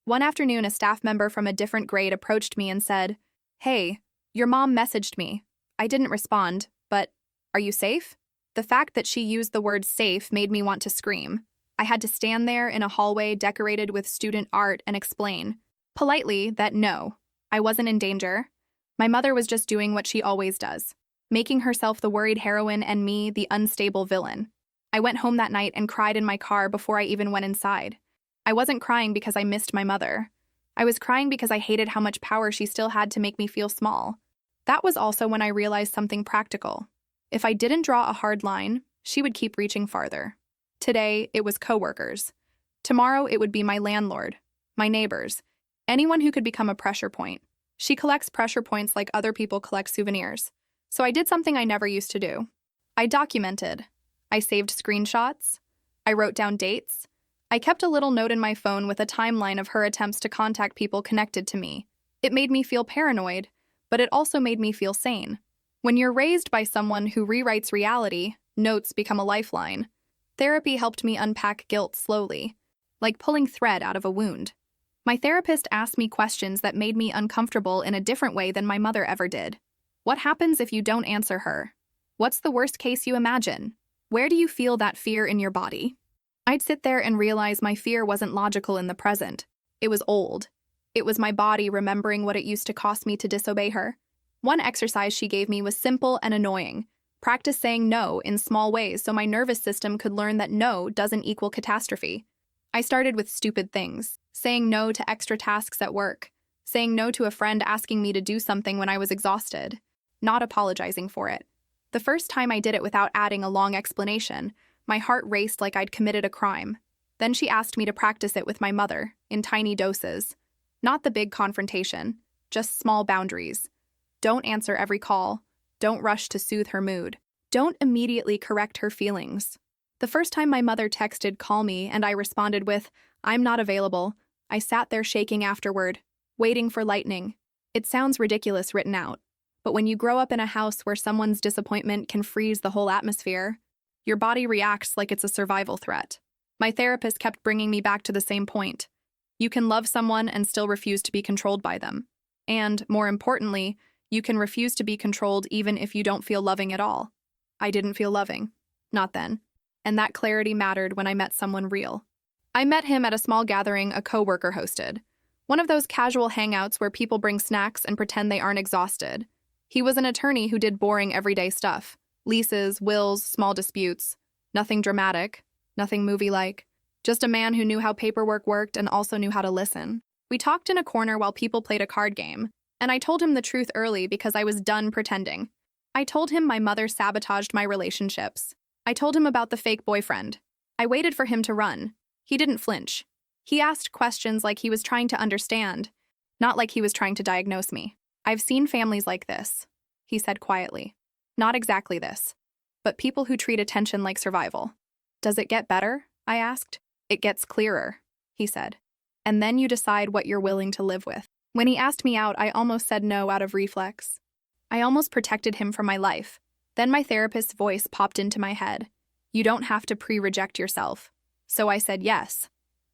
One afternoon, a staff member from a different grade approached me and said, "Hey, your mom messaged me." I didn't respond, but, "Are you safe?" The fact that she used the word safe made me want to scream. I had to stand there in a hallway decorated with student art and explain, politely, that no, I wasn't in danger. My mother was just doing what she always does, making herself the worried heroine and me the unstable villain. I went home that night and cried in my car before I even went inside. I wasn't crying because I missed my mother. I was crying because I hated how much power she still had to make me feel small. That was also when I realized something practical. If I didn't draw a hard line, she would keep reaching farther. Today, it was coworkers. Tomorrow, it would be my landlord, my neighbors, anyone who could become a pressure point. She collects pressure points like other people collect souvenirs. So I did something I never used to do. I documented. I saved screenshots. I wrote down dates. I kept a little note in my phone with a timeline of her attempts to contact people connected to me. It made me feel paranoid, but it also made me feel sane. When you're raised by someone who rewrites reality, notes become a lifeline. Therapy helped me unpack guilt slowly, like pulling thread out of a wound. My therapist asked me questions that made me uncomfortable in a different way than my mother ever did. What happens if you don't answer her? What's the worst case you imagine? Where do you feel that fear in your body? I'd sit there and realize my fear wasn't logical in the present. It was old. It was my body remembering what it used to cost me to disobey her. One exercise she gave me was simple and annoying. Practice saying no in small ways so my nervous system could learn that no doesn't equal catastrophe. I started with stupid things, saying no to extra tasks at work, saying no to a friend asking me to do something when I was exhausted, not apologizing for it. The first time I did it without adding a long explanation, my heart raced like I'd committed a crime. Then she asked me to practice it with my mother, in tiny doses. Not the big confrontation, just small boundaries. Don't answer every call. Don't rush to soothe her mood. Don't immediately correct her feelings. The first time my mother texted, "Call me," and I responded with, "I'm not available," I sat there shaking afterward, waiting for lightning. It sounds ridiculous written out, but when you grow up in a house where someone's disappointment can freeze the whole atmosphere, your body reacts like it's a survival threat. My therapist kept bringing me back to the same point. You can love someone and still refuse to be controlled by them. And, more importantly, you can refuse to be controlled even if you don't feel loving at all. I didn't feel loving. Not then. And that clarity mattered when I met someone real. I met him at a small gathering a coworker hosted. One of those casual hangouts where people bring snacks and pretend they aren't exhausted. He was an attorney who did boring everyday stuff. Leases, wills, small disputes. Nothing dramatic. Nothing movie-like. Just a man who knew how paperwork worked and also knew how to listen. We talked in a corner while people played a card game, and I told him the truth early because I was done pretending. I told him my mother sabotaged my relationships. I told him about the fake boyfriend. I waited for him to run. He didn't flinch. He asked questions like he was trying to understand, not like he was trying to diagnose me. "I've seen families like this," he said quietly. "Not exactly this, but people who treat attention like survival." "Does it get better?" I asked. "It gets clearer," he said. "And then you decide what you're willing to live with." When he asked me out, I almost said no out of reflex. I almost protected him from my life. Then my therapist's voice popped into my head. "You don't have to pre-reject yourself." So I said yes.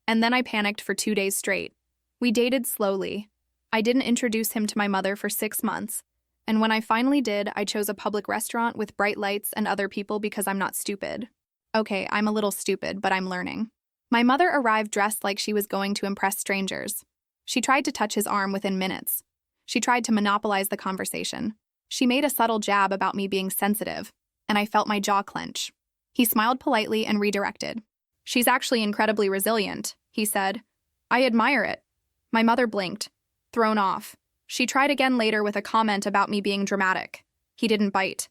And then I panicked for 2 days straight. We dated slowly. I didn't introduce him to my mother for 6 months. And when I finally did, I chose a public restaurant with bright lights and other people because I'm not stupid. Okay, I'm a little stupid, but I'm learning. My mother arrived dressed like she was going to impress strangers. She tried to touch his arm within minutes. She tried to monopolize the conversation. She made a subtle jab about me being sensitive, and I felt my jaw clench. He smiled politely and redirected. "She's actually incredibly resilient," he said. I admire it. My mother blinked, thrown off. She tried again later with a comment about me being dramatic. He didn't bite.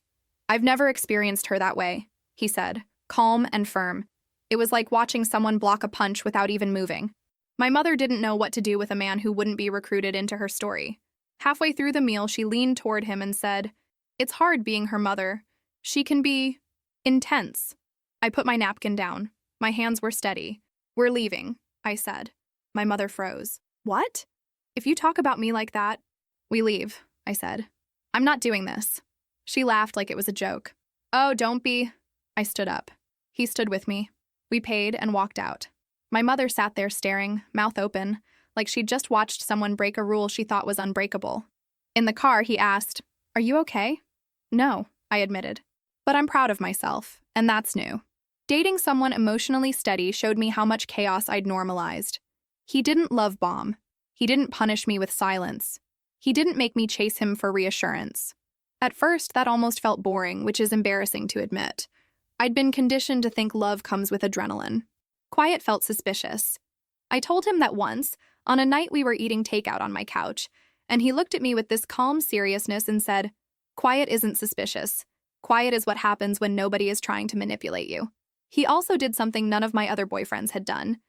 I've never experienced her that way, he said, calm and firm. It was like watching someone block a punch without even moving. My mother didn't know what to do with a man who wouldn't be recruited into her story. Halfway through the meal, she leaned toward him and said, "It's hard being her mother. She can be intense." I put my napkin down. My hands were steady. "We're leaving," I said. My mother froze. "What? If you talk about me like that..." "We leave," I said. "I'm not doing this." She laughed like it was a joke. "Oh, don't be." I stood up. He stood with me. We paid and walked out. My mother sat there staring, mouth open, like she'd just watched someone break a rule she thought was unbreakable. In the car, he asked, "Are you okay?" "No," I admitted. "But I'm proud of myself, and that's new." Dating someone emotionally steady showed me how much chaos I'd normalized. He didn't love bomb. He didn't punish me with silence. He didn't make me chase him for reassurance. At first, that almost felt boring, which is embarrassing to admit. I'd been conditioned to think love comes with adrenaline. Quiet felt suspicious. I told him that once, on a night we were eating takeout on my couch, and he looked at me with this calm seriousness and said, "Quiet isn't suspicious. Quiet is what happens when nobody is trying to manipulate you." He also did something none of my other boyfriends had done.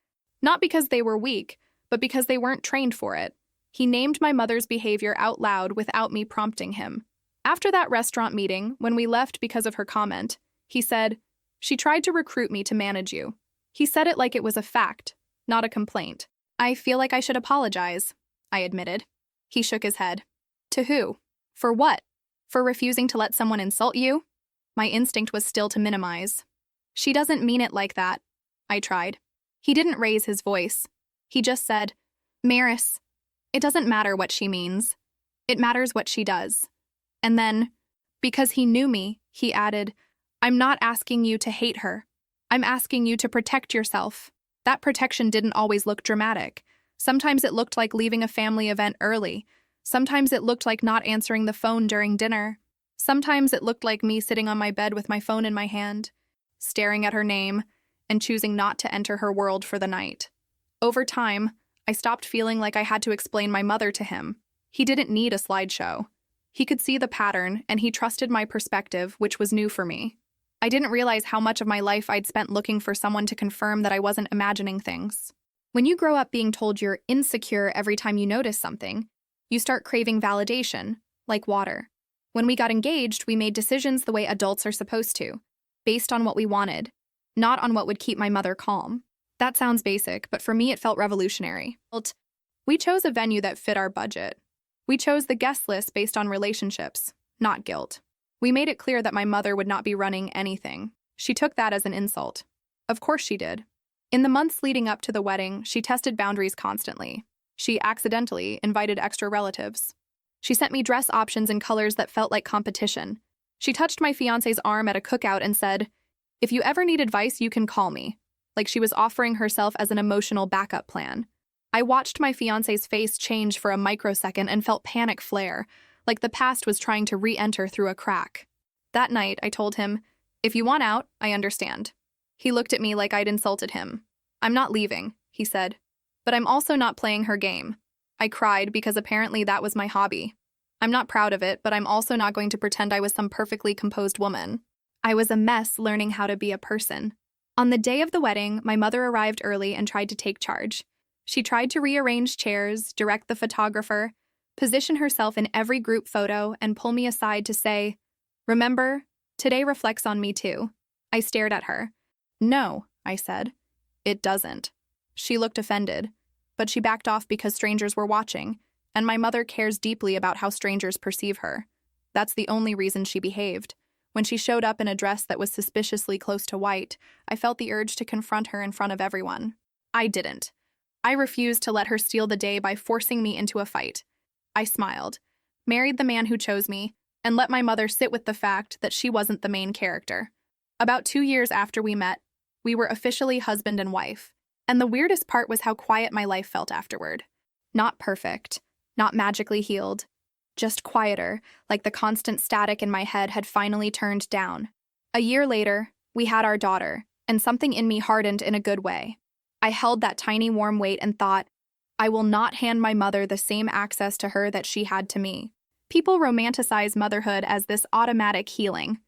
Not because they were weak, but because they weren't trained for it. He named my mother's behavior out loud without me prompting him. After that restaurant meeting, when we left because of her comment, he said, "She tried to recruit me to manage you." He said it like it was a fact, not a complaint. "I feel like I should apologize," I admitted. He shook his head. "To who? For what? For refusing to let someone insult you?" My instinct was still to minimize. "She doesn't mean it like that," I tried. He didn't raise his voice. He just said, "Maris, it doesn't matter what she means. It matters what she does." And then, because he knew me, he added, "I'm not asking you to hate her. I'm asking you to protect yourself." That protection didn't always look dramatic. Sometimes it looked like leaving a family event early. Sometimes it looked like not answering the phone during dinner. Sometimes it looked like me sitting on my bed with my phone in my hand, staring at her name, and choosing not to enter her world for the night. Over time, I stopped feeling like I had to explain my mother to him. He didn't need a slideshow. He could see the pattern, and he trusted my perspective, which was new for me. I didn't realize how much of my life I'd spent looking for someone to confirm that I wasn't imagining things. When you grow up being told you're insecure every time you notice something, you start craving validation, like water. When we got engaged, we made decisions the way adults are supposed to, based on what we wanted, not on what would keep my mother calm. That sounds basic, but for me it felt revolutionary. We chose a venue that fit our budget. We chose the guest list based on relationships, not guilt. We made it clear that my mother would not be running anything. She took that as an insult. Of course she did. In the months leading up to the wedding, she tested boundaries constantly. She accidentally invited extra relatives. She sent me dress options in colors that felt like competition. She touched my fiancé's arm at a cookout and said, "If you ever need advice, you can call me," like she was offering herself as an emotional backup plan. I watched my fiancé's face change for a microsecond and felt panic flare, like the past was trying to re-enter through a crack. That night, I told him, "If you want out, I understand." He looked at me like I'd insulted him. "I'm not leaving," he said, "but I'm also not playing her game." I cried because apparently that was my hobby. I'm not proud of it, but I'm also not going to pretend I was some perfectly composed woman. I was a mess learning how to be a person. On the day of the wedding, my mother arrived early and tried to take charge. She tried to rearrange chairs, direct the photographer, position herself in every group photo, and pull me aside to say, "Remember, today reflects on me too." I stared at her. "No," I said. "It doesn't." She looked offended, but she backed off because strangers were watching, and my mother cares deeply about how strangers perceive her. That's the only reason she behaved. When she showed up in a dress that was suspiciously close to white, I felt the urge to confront her in front of everyone. I didn't. I refused to let her steal the day by forcing me into a fight. I smiled, married the man who chose me, and let my mother sit with the fact that she wasn't the main character. About 2 years after we met, we were officially husband and wife, and the weirdest part was how quiet my life felt afterward. Not perfect, not magically healed, just quieter, like the constant static in my head had finally turned down. A year later, we had our daughter, and something in me hardened in a good way. I held that tiny warm weight and thought, I will not hand my mother the same access to her that she had to me. People romanticize motherhood as this automatic healing.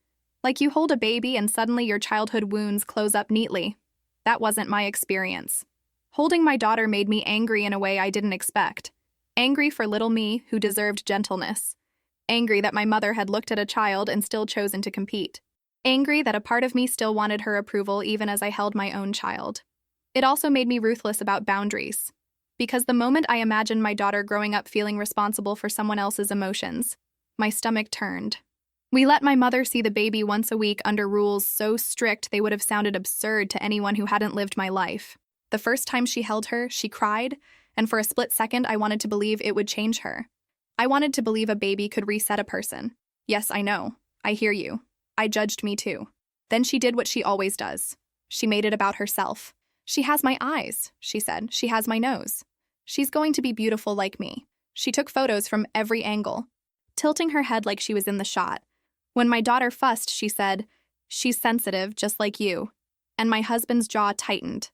Like you hold a baby and suddenly your childhood wounds close up neatly. That wasn't my experience. Holding my daughter made me angry in a way I didn't expect. Angry for little me, who deserved gentleness. Angry that my mother had looked at a child and still chosen to compete. Angry that a part of me still wanted her approval even as I held my own child. It also made me ruthless about boundaries. Because the moment I imagined my daughter growing up feeling responsible for someone else's emotions, my stomach turned. We let my mother see the baby once a week under rules so strict they would have sounded absurd to anyone who hadn't lived my life. The first time she held her, she cried, and for a split second I wanted to believe it would change her. I wanted to believe a baby could reset a person. Yes, I know. I hear you. I judged me too. Then she did what she always does. She made it about herself. She has my eyes, she said. She has my nose. She's going to be beautiful like me. She took photos from every angle, tilting her head like she was in the shot. When my daughter fussed, she said, "She's sensitive, just like you." And my husband's jaw tightened.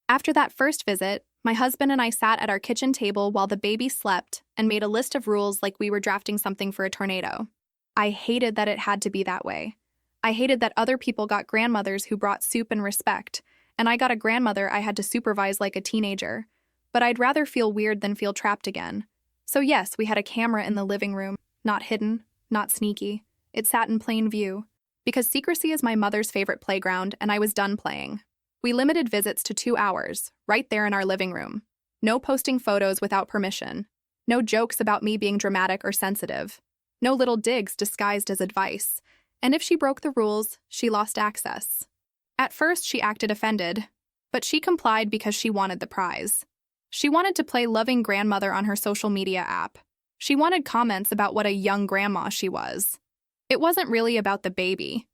After that first visit, my husband and I sat at our kitchen table while the baby slept and made a list of rules like we were drafting something for a tornado. I hated that it had to be that way. I hated that other people got grandmothers who brought soup and respect, and I got a grandmother I had to supervise like a teenager. But I'd rather feel weird than feel trapped again. So yes, we had a camera in the living room, not hidden, not sneaky. It sat in plain view. Because secrecy is my mother's favorite playground, and I was done playing. We limited visits to 2 hours, right there in our living room. No posting photos without permission. No jokes about me being dramatic or sensitive. No little digs disguised as advice. And if she broke the rules, she lost access. At first, she acted offended, but she complied because she wanted the prize. She wanted to play loving grandmother on her social media app. She wanted comments about what a young grandma she was. It wasn't really about the baby.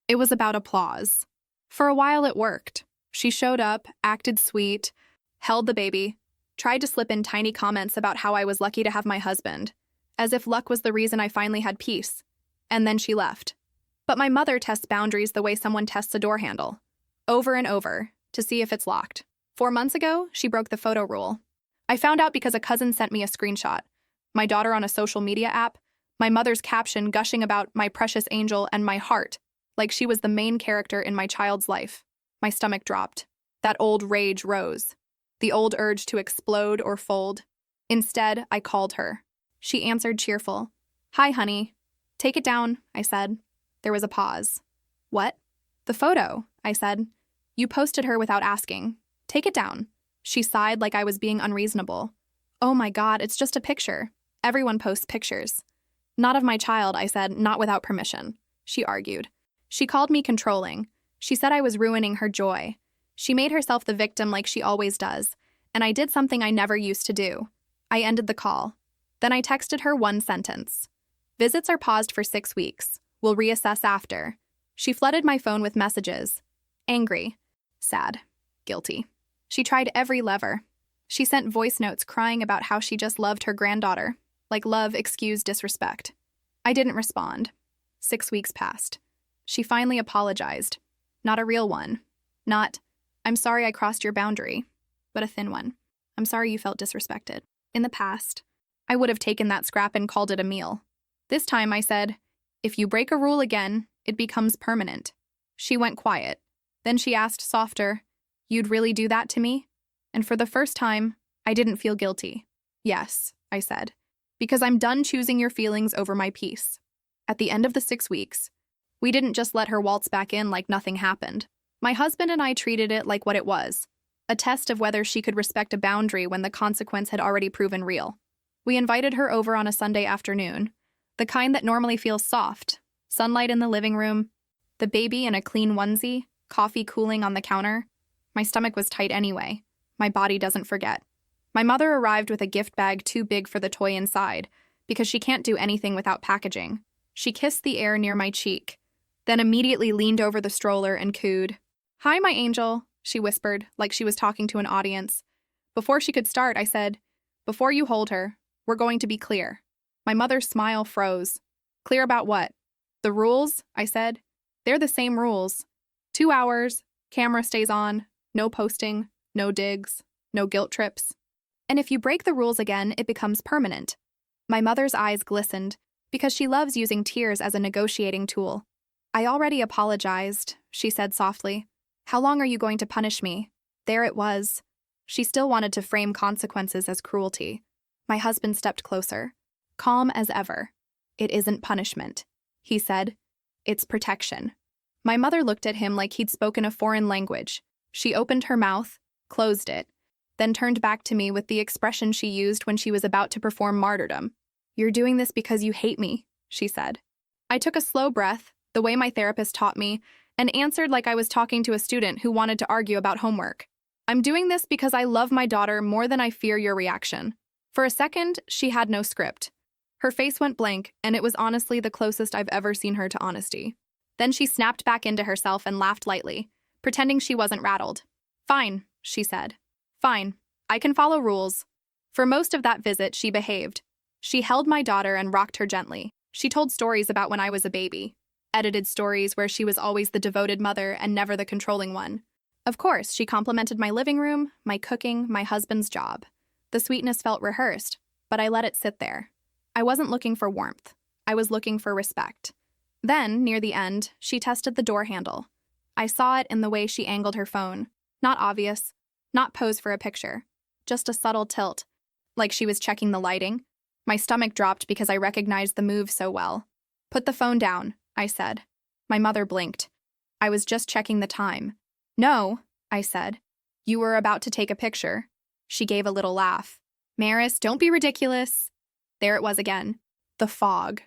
It was about applause. For a while, it worked. She showed up, acted sweet, held the baby, tried to slip in tiny comments about how I was lucky to have my husband, as if luck was the reason I finally had peace. And then she left. But my mother tests boundaries the way someone tests a door handle, over and over, to see if it's locked. 4 months ago, she broke the photo rule. I found out because a cousin sent me a screenshot. My daughter on a social media app, my mother's caption gushing about my precious angel and my heart, like she was the main character in my child's life. My stomach dropped. That old rage rose. The old urge to explode or fold. Instead, I called her. She answered cheerful. "Hi, honey." "Take it down," I said. There was a pause. "What?" "The photo," I said. "You posted her without asking. Take it down." She sighed like I was being unreasonable. "Oh my God, it's just a picture. Everyone posts pictures." "Not of my child," I said, "not without permission." She argued. She called me controlling. She said I was ruining her joy. She made herself the victim like she always does, and I did something I never used to do. I ended the call. Then I texted her one sentence. "Visits are paused for 6 weeks. We'll reassess after." She flooded my phone with messages. Angry. Sad. Guilty. She tried every lever. She sent voice notes crying about how she just loved her granddaughter, like love excused disrespect. I didn't respond. 6 weeks passed. She finally apologized. Not a real one. Not, "I'm sorry I crossed your boundary," but a thin one. "I'm sorry you felt disrespected." In the past, I would have taken that scrap and called it a meal. This time I said, "If you break a rule again, it becomes permanent." She went quiet. Then she asked softer, "You'd really do that to me?" And for the first time, I didn't feel guilty. "Yes," I said, "because I'm done choosing your feelings over my peace." At the end of the 6 weeks, we didn't just let her waltz back in like nothing happened. My husband and I treated it like what it was, a test of whether she could respect a boundary when the consequence had already proven real. We invited her over on a Sunday afternoon, the kind that normally feels soft, sunlight in the living room, the baby in a clean onesie, coffee cooling on the counter. My stomach was tight anyway. My body doesn't forget. My mother arrived with a gift bag too big for the toy inside, because she can't do anything without packaging. She kissed the air near my cheek, then immediately leaned over the stroller and cooed. "Hi, my angel," she whispered, like she was talking to an audience. Before she could start, I said, "Before you hold her, we're going to be clear." My mother's smile froze. "Clear about what?" "The rules," I said. "They're the same rules. 2 hours, camera stays on, no posting, no digs, no guilt trips." And if you break the rules again, it becomes permanent. My mother's eyes glistened, because she loves using tears as a negotiating tool. I already apologized, she said softly. How long are you going to punish me? There it was. She still wanted to frame consequences as cruelty. My husband stepped closer, calm as ever. It isn't punishment, he said. It's protection. My mother looked at him like he'd spoken a foreign language. She opened her mouth, closed it, then turned back to me with the expression she used when she was about to perform martyrdom. You're doing this because you hate me, she said. I took a slow breath, the way my therapist taught me, and answered like I was talking to a student who wanted to argue about homework. I'm doing this because I love my daughter more than I fear your reaction. For a second, she had no script. Her face went blank, and it was honestly the closest I've ever seen her to honesty. Then she snapped back into herself and laughed lightly, pretending she wasn't rattled. Fine, she said. Fine, I can follow rules. For most of that visit, she behaved. She held my daughter and rocked her gently. She told stories about when I was a baby. Edited stories where she was always the devoted mother and never the controlling one. Of course, she complimented my living room, my cooking, my husband's job. The sweetness felt rehearsed, but I let it sit there. I wasn't looking for warmth. I was looking for respect. Then, near the end, she tested the door handle. I saw it in the way she angled her phone. Not obvious, not pose for a picture. Just a subtle tilt, like she was checking the lighting. My stomach dropped because I recognized the move so well. Put the phone down, I said. My mother blinked. I was just checking the time. No, I said. You were about to take a picture. She gave a little laugh. Maris, don't be ridiculous. There it was again. The fog.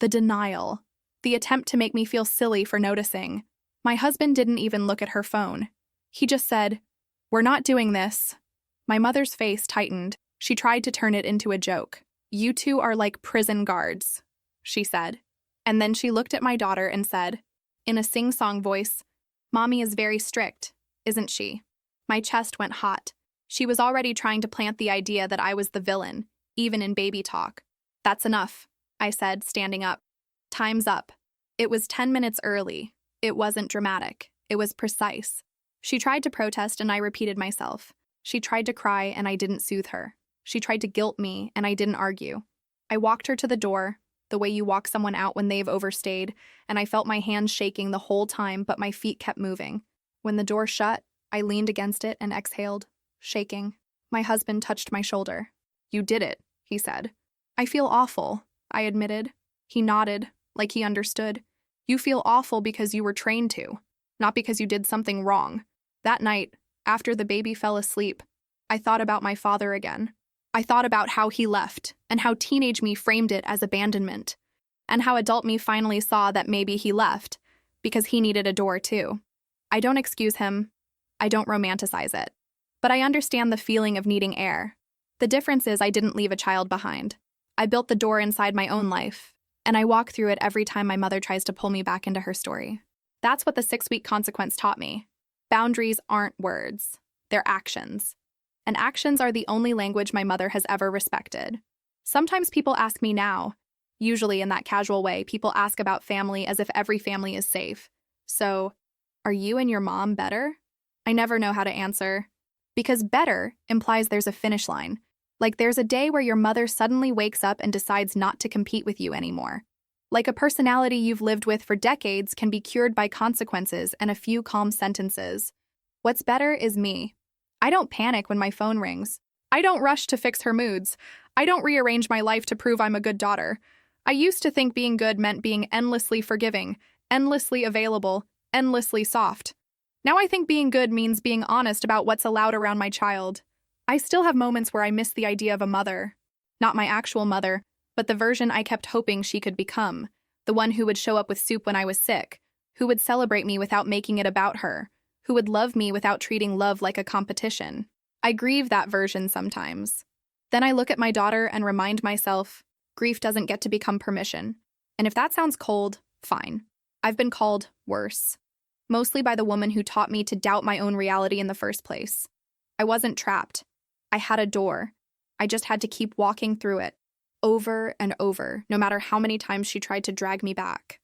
The denial. The attempt to make me feel silly for noticing. My husband didn't even look at her phone. He just said, We're not doing this. My mother's face tightened. She tried to turn it into a joke. You two are like prison guards, she said. And then she looked at my daughter and said, in a sing-song voice, Mommy is very strict, isn't she? My chest went hot. She was already trying to plant the idea that I was the villain, even in baby talk. That's enough, I said, standing up. Time's up. It was 10 minutes early. It wasn't dramatic. It was precise. She tried to protest and I repeated myself. She tried to cry and I didn't soothe her. She tried to guilt me and I didn't argue. I walked her to the door, the way you walk someone out when they've overstayed, and I felt my hands shaking the whole time, but my feet kept moving. When the door shut, I leaned against it and exhaled, shaking. My husband touched my shoulder. You did it, he said. I feel awful, I admitted. He nodded, like he understood. You feel awful because you were trained to, not because you did something wrong. That night, after the baby fell asleep, I thought about my father again. I thought about how he left, and how teenage me framed it as abandonment, and how adult me finally saw that maybe he left, because he needed a door too. I don't excuse him. I don't romanticize it. But I understand the feeling of needing air. The difference is I didn't leave a child behind. I built the door inside my own life, and I walk through it every time my mother tries to pull me back into her story. That's what the 6-week consequence taught me. Boundaries aren't words. They're actions. And actions are the only language my mother has ever respected. Sometimes people ask me now, usually in that casual way, people ask about family as if every family is safe. So, are you and your mom better? I never know how to answer. Because better implies there's a finish line. Like there's a day where your mother suddenly wakes up and decides not to compete with you anymore. Like a personality you've lived with for decades can be cured by consequences and a few calm sentences. What's better is me. I don't panic when my phone rings. I don't rush to fix her moods. I don't rearrange my life to prove I'm a good daughter. I used to think being good meant being endlessly forgiving, endlessly available, endlessly soft. Now I think being good means being honest about what's allowed around my child. I still have moments where I miss the idea of a mother. Not my actual mother, but the version I kept hoping she could become. The one who would show up with soup when I was sick, who would celebrate me without making it about her, who would love me without treating love like a competition. I grieve that version sometimes. Then I look at my daughter and remind myself, grief doesn't get to become permission. And if that sounds cold, fine. I've been called worse. Mostly by the woman who taught me to doubt my own reality in the first place. I wasn't trapped. I had a door. I just had to keep walking through it, over and over, no matter how many times she tried to drag me back.